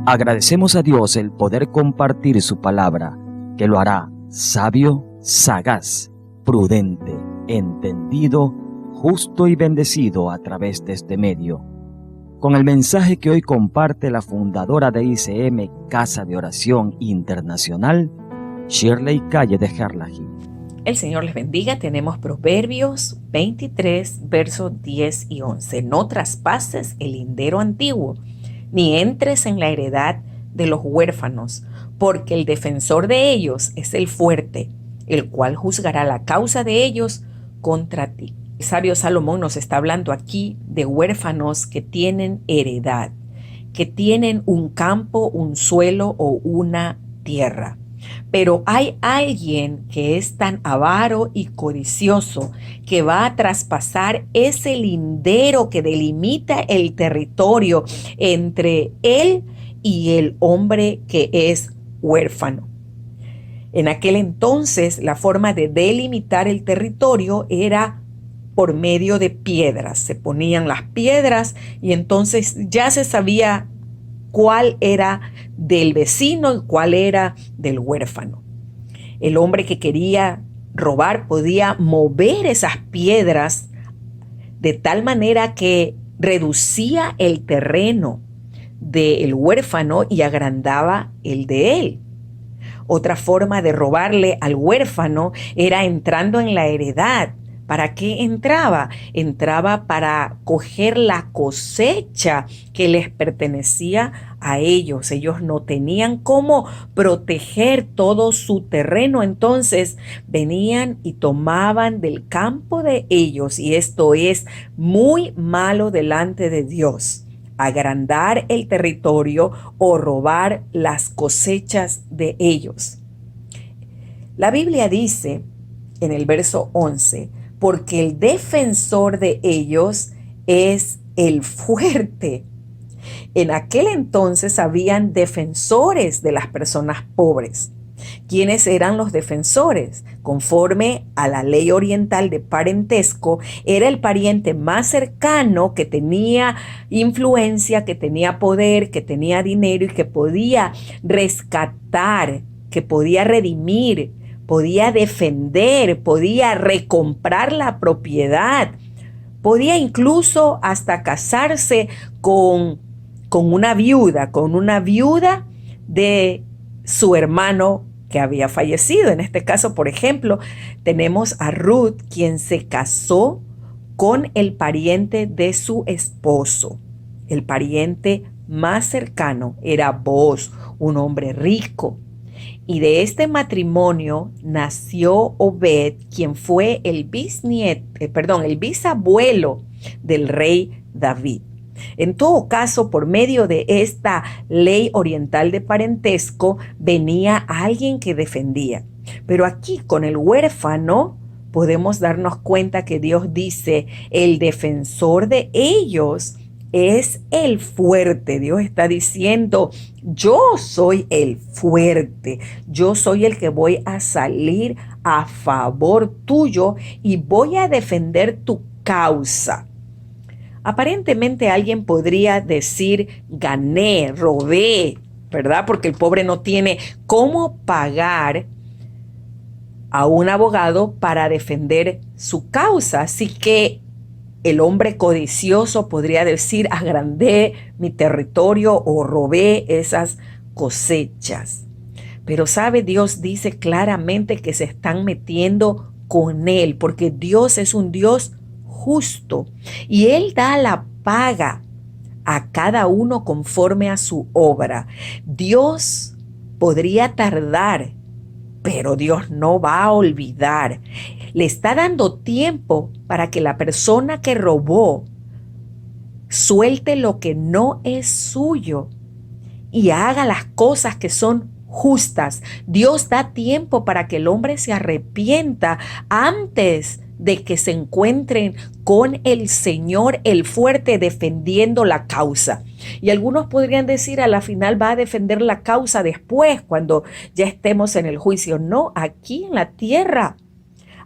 Agradecemos a Dios el poder compartir su palabra, que lo hará sabio, sagaz, prudente, entendido, justo y bendecido a través de este medio. Con el mensaje que hoy comparte la fundadora de ICM Casa de Oración Internacional, Shirley Calle de Herlahy. El Señor les bendiga. Tenemos Proverbios 23, versos 10 y 11. No traspases el lindero antiguo, ni entres en la heredad de los huérfanos, porque el defensor de ellos es el fuerte, el cual juzgará la causa de ellos contra ti. El sabio Salomón nos está hablando aquí de huérfanos que tienen heredad, que tienen un campo, un suelo o una tierra. Pero hay alguien que es tan avaro y codicioso que va a traspasar ese lindero que delimita el territorio entre él y el hombre que es huérfano. En aquel entonces, la forma de delimitar el territorio era por medio de piedras. Se ponían las piedras y entonces ya se sabía cuál era del vecino y cuál era del huérfano. El hombre que quería robar podía mover esas piedras de tal manera que reducía el terreno del huérfano y agrandaba el de él. Otra forma de robarle al huérfano era entrando en la heredad. ¿Para qué entraba? Entraba para coger la cosecha que les pertenecía a ellos. Ellos no tenían cómo proteger todo su terreno, entonces venían y tomaban del campo de ellos, y esto es muy malo delante de Dios. Agrandar el territorio o robar las cosechas de ellos. La Biblia dice en el verso 11, porque el defensor de ellos es el fuerte. En aquel entonces habían defensores de las personas pobres. ¿Quiénes eran los defensores? Conforme a la ley oriental de parentesco, era el pariente más cercano que tenía influencia, que tenía poder, que tenía dinero y que podía rescatar, que podía redimir, podía defender, podía recomprar la propiedad, podía incluso hasta casarse con una viuda de su hermano que había fallecido. En este caso, por ejemplo, tenemos a Ruth, quien se casó con el pariente de su esposo. El pariente más cercano era Booz, un hombre rico. Y de este matrimonio nació Obed, quien fue el bisabuelo del rey David. En todo caso, por medio de esta ley oriental de parentesco, venía alguien que defendía. Pero aquí con el huérfano podemos darnos cuenta que Dios dice, el defensor de ellos es el fuerte. Dios está diciendo, yo soy el fuerte, yo soy el que voy a salir a favor tuyo y voy a defender tu causa. Aparentemente alguien podría decir, gané, robé, ¿verdad? Porque el pobre no tiene cómo pagar a un abogado para defender su causa. Así que el hombre codicioso podría decir, agrandé mi territorio o robé esas cosechas. Pero sabe, Dios dice claramente que se están metiendo con él, porque Dios es un Dios justo y él da la paga a cada uno conforme a su obra. Dios podría tardar, pero Dios no va a olvidar. Le está dando tiempo para que la persona que robó suelte lo que no es suyo y haga las cosas que son justas. Dios da tiempo para que el hombre se arrepienta antes de que se encuentren con el Señor, el fuerte, defendiendo la causa. Y algunos podrían decir, a la final va a defender la causa después, cuando ya estemos en el juicio. No, aquí en la tierra.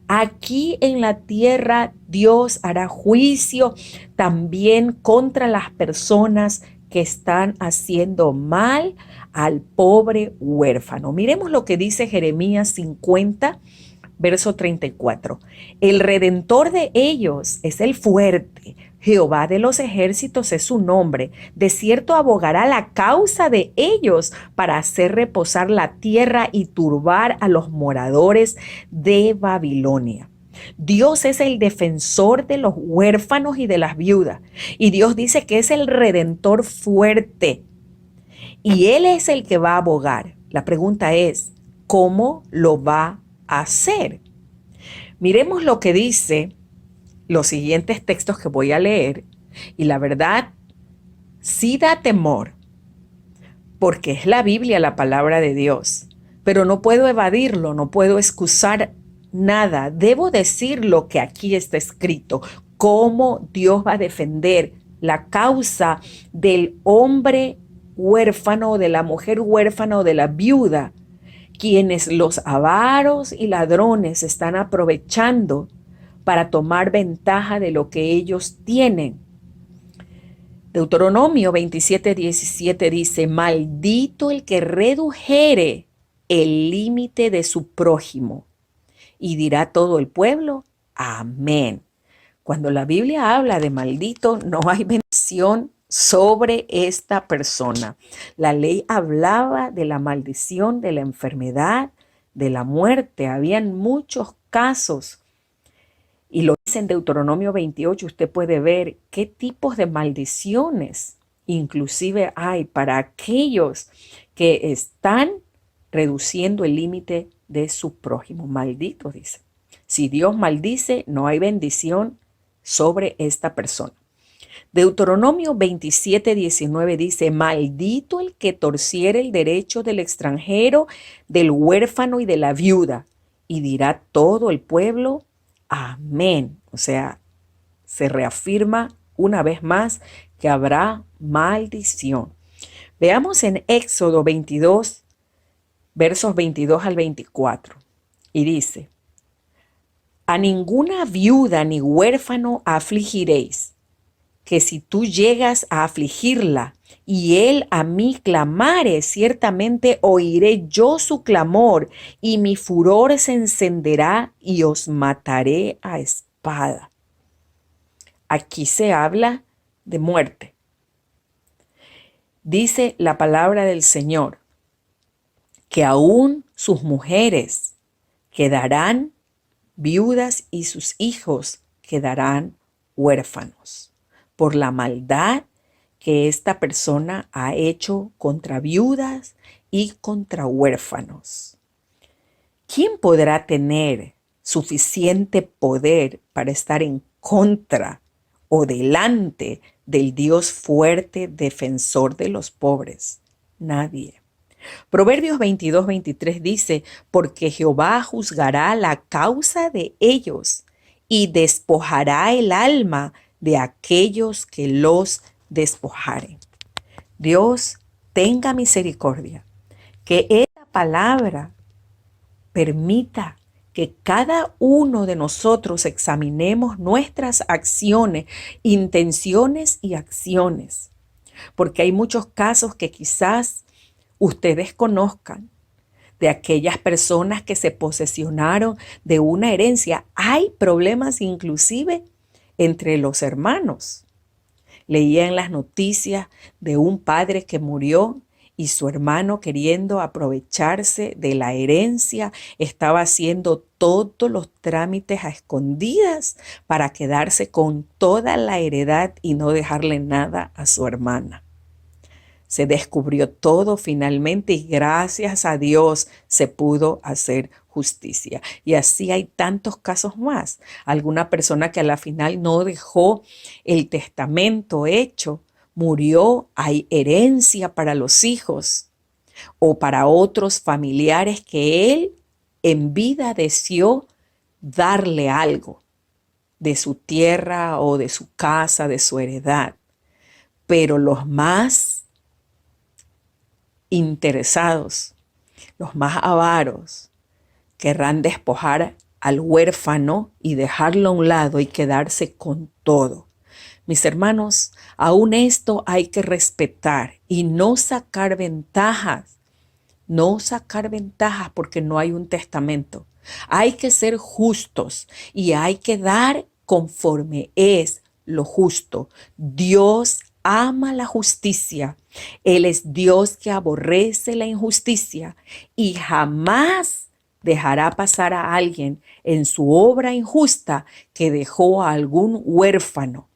Aquí en la tierra Dios hará juicio también contra las personas que están haciendo mal al pobre huérfano. Miremos lo que dice Jeremías 50, verso 34. El redentor de ellos es el fuerte. Jehová de los ejércitos es su nombre. De cierto abogará la causa de ellos para hacer reposar la tierra y turbar a los moradores de Babilonia. Dios es el defensor de los huérfanos y de las viudas. Y Dios dice que es el redentor fuerte. Y Él es el que va a abogar. La pregunta es, ¿cómo lo va a hacer? Miremos lo que dice los siguientes textos que voy a leer. Y la verdad, sí da temor, porque es la Biblia, la palabra de Dios. Pero no puedo evadirlo, no puedo excusar nada. Debo decir lo que aquí está escrito. Cómo Dios va a defender la causa del hombre huérfano, de la mujer huérfana o de la viuda, quienes los avaros y ladrones están aprovechando para tomar ventaja de lo que ellos tienen. Deuteronomio 27:17 dice, maldito el que redujere el límite de su prójimo. Y dirá todo el pueblo, amén. Cuando la Biblia habla de maldito, no hay bendición sobre esta persona. La ley hablaba de la maldición, de la enfermedad, de la muerte. Habían muchos casos. Y lo dice en Deuteronomio 28, usted puede ver qué tipos de maldiciones inclusive hay para aquellos que están reduciendo el límite de su prójimo. Maldito, dice. Si Dios maldice, no hay bendición sobre esta persona. Deuteronomio 27:19 dice, maldito el que torciere el derecho del extranjero, del huérfano y de la viuda. Y dirá todo el pueblo, amén. O sea, se reafirma una vez más que habrá maldición. Veamos en Éxodo 22, versos 22 al 24. Y dice, a ninguna viuda ni huérfano afligiréis, que si tú llegas a afligirla y él a mí clamare, ciertamente oiré yo su clamor y mi furor se encenderá y os mataré a espada. Aquí se habla de muerte. Dice la palabra del Señor que aún sus mujeres quedarán viudas y sus hijos quedarán huérfanos por la maldad que esta persona ha hecho contra viudas y contra huérfanos. ¿Quién podrá tener suficiente poder para estar en contra o delante del Dios fuerte, defensor de los pobres? Nadie. Proverbios 22:23 dice, porque Jehová juzgará la causa de ellos y despojará el alma de aquellos que los despojaren. Dios tenga misericordia, que esta palabra permita que cada uno de nosotros examinemos nuestras acciones, intenciones y acciones, porque hay muchos casos que quizás ustedes conozcan de aquellas personas que se posesionaron de una herencia. Hay problemas inclusive entre los hermanos. Leía en las noticias de un padre que murió y su hermano, queriendo aprovecharse de la herencia, estaba haciendo todos los trámites a escondidas para quedarse con toda la heredad y no dejarle nada a su hermana. Se descubrió todo finalmente y gracias a Dios se pudo hacer justicia. Y así hay tantos casos más. Alguna persona que a la final no dejó el testamento hecho, murió, hay herencia para los hijos o para otros familiares que él en vida deseó darle algo de su tierra o de su casa, de su heredad. Pero los más interesados, los más avaros, querrán despojar al huérfano y dejarlo a un lado y quedarse con todo. Mis hermanos, aún esto hay que respetar y no sacar ventajas. No sacar ventajas porque no hay un testamento. Hay que ser justos y hay que dar conforme es lo justo. Dios ama la justicia. Él es Dios que aborrece la injusticia y jamás dejará pasar a alguien en su obra injusta que dejó a algún huérfano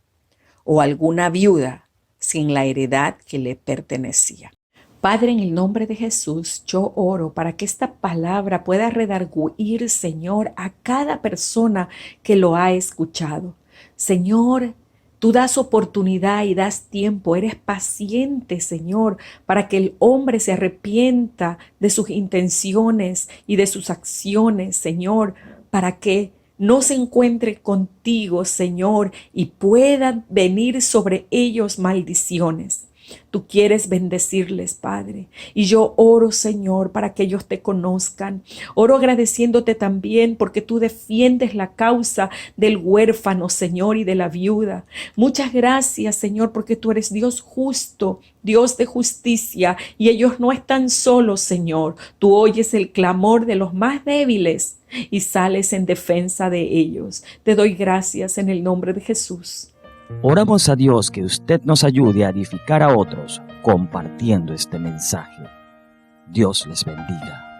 o alguna viuda sin la heredad que le pertenecía. Padre, en el nombre de Jesús, yo oro para que esta palabra pueda redarguir, Señor, a cada persona que lo ha escuchado. Señor, tú das oportunidad y das tiempo, eres paciente, Señor, para que el hombre se arrepienta de sus intenciones y de sus acciones, Señor, para que no se encuentre contigo, Señor, y puedan venir sobre ellos maldiciones. Tú quieres bendecirles, Padre. Y yo oro, Señor, para que ellos te conozcan. Oro agradeciéndote también porque tú defiendes la causa del huérfano, Señor, y de la viuda. Muchas gracias, Señor, porque tú eres Dios justo, Dios de justicia, y ellos no están solos, Señor. Tú oyes el clamor de los más débiles y sales en defensa de ellos. Te doy gracias en el nombre de Jesús. Oramos a Dios que usted nos ayude a edificar a otros compartiendo este mensaje. Dios les bendiga.